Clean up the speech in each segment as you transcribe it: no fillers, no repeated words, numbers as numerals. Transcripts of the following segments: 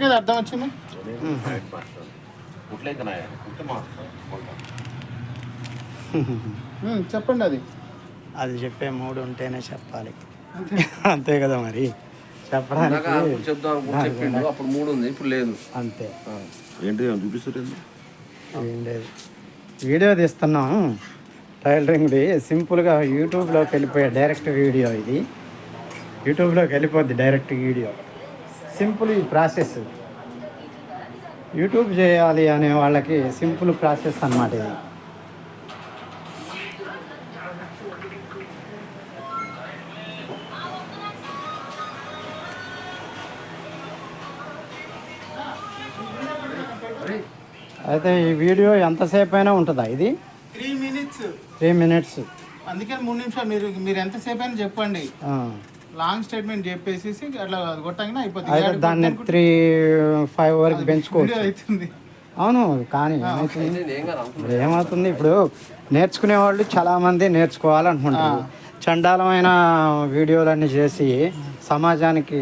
కదా అర్థం వచ్చింది. చెప్పండి. అది చెప్పే మూడు ఉంటేనే చెప్పాలి, అంతే కదా మరి. చెప్పడానికి చెప్పిండు అప్పుడు మూడు ఉంది, ఇప్పుడు లేదు. అంతే. ఏంటి చూపిస్తారు? ఏం లేదు, వీడియో తీస్తున్నాం టైలరింగ్ది. సింపుల్గా యూట్యూబ్లోకి వెళ్ళిపోయే డైరెక్ట్ వీడియో ఇది. యూట్యూబ్లోకి వెళ్ళిపోద్ది డైరెక్ట్ వీడియో. సింపుల్ ఈ ప్రాసెస్. యూట్యూబ్ చేయాలి అనే వాళ్ళకి సింపుల్ ప్రాసెస్ అన్నమాట ఇది. అయితే ఈ వీడియో ఎంతసేపు అయినా ఉంటుందా ఇది? 3 minutes. అందుకని 3 నిమిషాలు. మీరు ఎంతసేపు అయినా చెప్పండి. లాంగ్ స్టేట్మెంట్ చెప్పేసి అట్లా కొట్టగానే అయిపోతుంది. అయితే దాన్ని 3-5 వరకు పెంచుకోవచ్చు. అవుతుంది. అవును, కానీ ఏమవుతుంది, ఇప్పుడు నేర్చుకునే వాళ్ళు చాలామంది నేర్చుకోవాలనుకుంటారు. చండాలమైన వీడియోలన్నీ చేసి సమాజానికి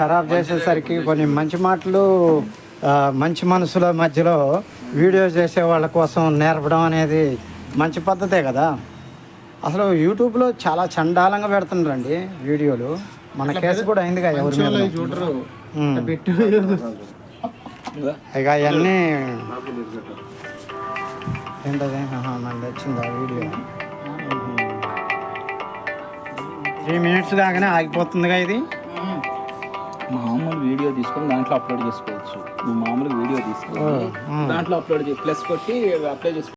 ఖరాబ్ చేసేసరికి కొన్ని మంచి మాటలు మంచి మనసుల మధ్యలో వీడియో చేసే వాళ్ళ కోసం నేర్పడం అనేది మంచి పద్ధతే కదా. అసలు యూట్యూబ్లో చాలా చండాలంగా పెడుతున్నారండి వీడియోలు. మన కేసు కూడా అయిందిగా ఎవరు చూడరు. ఇక అవన్నీ ఏంటది మనది వచ్చింది ఆ వీడియో. 3 minutes దాకానే ఆగిపోతుందిగా ఇది. మామూలు వీడియో తీసుకొని దాంట్లో అప్లోడ్ చేసుకోవచ్చు. నువ్వు మామూలు వీడియో తీసుకొని దాంట్లో అప్లోడ్ ప్లస్ కొట్టి అప్లై చేసుకోవచ్చు.